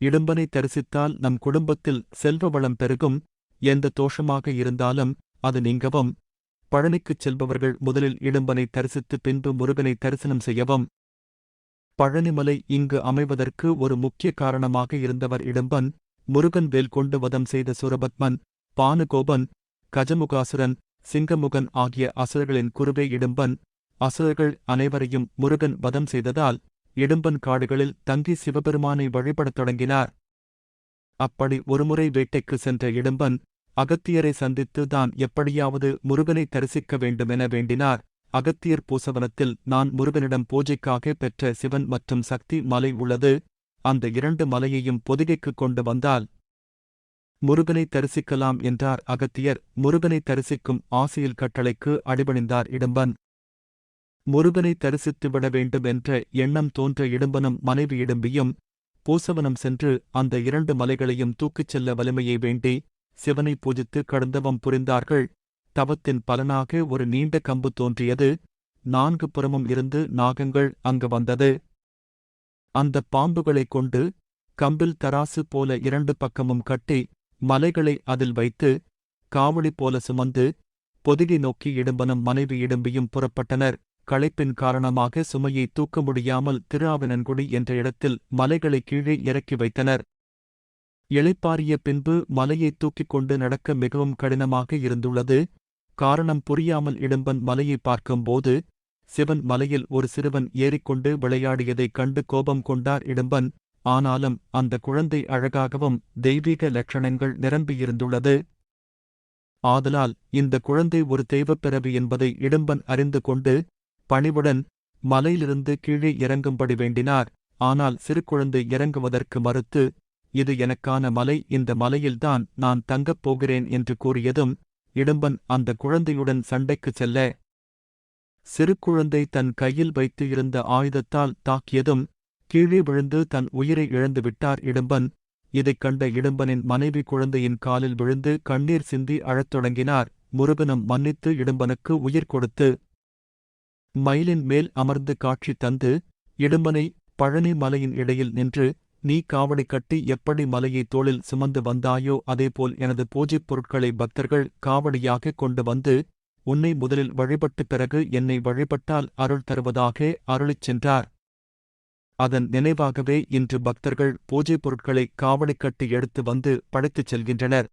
இடும்பனை தரிசித்தால் நம் குடும்பத்தில் செல்வ வளம் பெருகும், எந்த தோஷமாக இருந்தாலும் அது நீங்கவும். பழனிக்குச் செல்பவர்கள் முதலில் இடும்பனை தரிசித்து பின்பு முருகனை தரிசனம் செய்யவும். பழனிமலை இங்கு அமைவதற்கு ஒரு முக்கிய காரணமாக இருந்தவர் இடும்பன். முருகன் வேல் கொண்டு வதம் செய்த சூரபத்மன், பானுகோபன், கஜமுகாசுரன், சிங்கமுகன் ஆகிய அசுரர்களின் குருவே இடும்பன். அசுரர்கள் அனைவரையும் முருகன் வதம் செய்ததால் இடும்பன் காடுகளில் தங்கி சிவபெருமானை வழிபடத் தொடங்கினார். அப்படி ஒருமுறை வேட்டைக்கு சென்ற இடும்பன் அகத்தியரை சந்தித்து தான் எப்படியாவது முருகனை தரிசிக்க வேண்டுமென வேண்டினார். அகத்தியர் பூசவனத்தில் நான் முருகனிடம் பூஜைக்காக பெற்ற சிவன் மற்றும் சக்தி மலை உள்ளது, அந்த 2 மலையையும் பொதிகைக்கு கொண்டு வந்தால் முருகனை தரிசிக்கலாம் என்றார் அகத்தியர். முருகனை தரிசிக்கும் ஆசையில் கட்டளைக்கு அடிபணிந்தார் இடும்பன். முருகனை தரிசித்துவிட வேண்டும் என்ற எண்ணம் தோன்ற இடும்பனும் மனைவி இடும்பியும் பூசவனம் சென்று அந்த 2 மலைகளையும் தூக்கிச் செல்ல வலிமையை வேண்டி சிவனை பூஜித்து கடுந்தவம் புரிந்தார்கள். தவத்தின் பலனாக ஒரு நீண்ட கம்பு தோன்றியது. 4 புறமும் இருந்து நாகங்கள் அங்கு வந்தது. அந்த பாம்புகளைக் கொண்டு கம்பில் தராசு போல 2 பக்கமும் கட்டி மலைகளை அதில் வைத்து காவடி போல சுமந்து பொதிகை நோக்கி இடும்பனும் மனைவி இடும்பியும் புறப்பட்டனர். களைப்பின் காரணமாக சுமையை தூக்க முடியாமல் திருஆவினன்குடி என்ற இடத்தில் மலைகளை கீழே இறக்கி வைத்தனர். இளைப்பாறிய பின்பு மலையை தூக்கிக் கொண்டு நடக்க மிகவும் கடினமாக இருந்துள்ளது. காரணம் புரியாமல் இடும்பன் மலையை பார்க்கும்போது சிவன் மலையில் ஒரு சிறுவன் ஏறிக்கொண்டு விளையாடியதைக் கண்டு கோபம் கொண்டார் இடும்பன். ஆனாலும் அந்த குழந்தை அழகாகவும் தெய்வீக லட்சணங்கள் நிரம்பியிருந்துள்ளது. ஆதலால் இந்த குழந்தை ஒரு தெய்வப்பிறவி என்பதை இடும்பன் அறிந்து கொண்டு பணிவுடன் மலையிலிருந்து கீழே இறங்கும்படி வேண்டினார். ஆனால் சிறு குழந்தை இறங்குவதற்கு மறுத்து, இது எனக்கான மலை, இந்த மலையில்தான் நான் தங்கப் போகிறேன் என்று கூறியதும் இடும்பன் அந்த குழந்தையுடன் சண்டைக்குச் செல்ல சிறு குழந்தை தன் கையில் வைத்து இருந்த ஆயுதத்தால் தாக்கியதும் கீழே விழுந்து தன் உயிரை இழந்துவிட்டார் இடும்பன். இதைக் கண்ட இடும்பனின் மனைவி குழந்தையின் காலில் விழுந்து கண்ணீர் சிந்தி அழத் தொடங்கினார். முருகனும் மன்னித்து இடும்பனுக்கு உயிர் கொடுத்து மயிலின் மேல் அமர்ந்து காட்சி தந்து இடும்பனை பழனி மலையின் இடையில் நின்று, நீ காவடி கட்டி எப்படி மலையை தோளில் சுமந்து வந்தாயோ அதேபோல் எனது பூஜைப் பொருட்களை பக்தர்கள் காவடியாக கொண்டு வந்து உன்னை முதலில் வழிபட்டு பிறகு என்னை வழிபட்டால் அருள் தருவதாக அருளிச் சென்றார். அதன் நினைவாகவே இன்று பக்தர்கள் பூஜை பொருட்களை காவடி கட்டி எடுத்து வந்து படைத்துச் செல்கின்றனர்.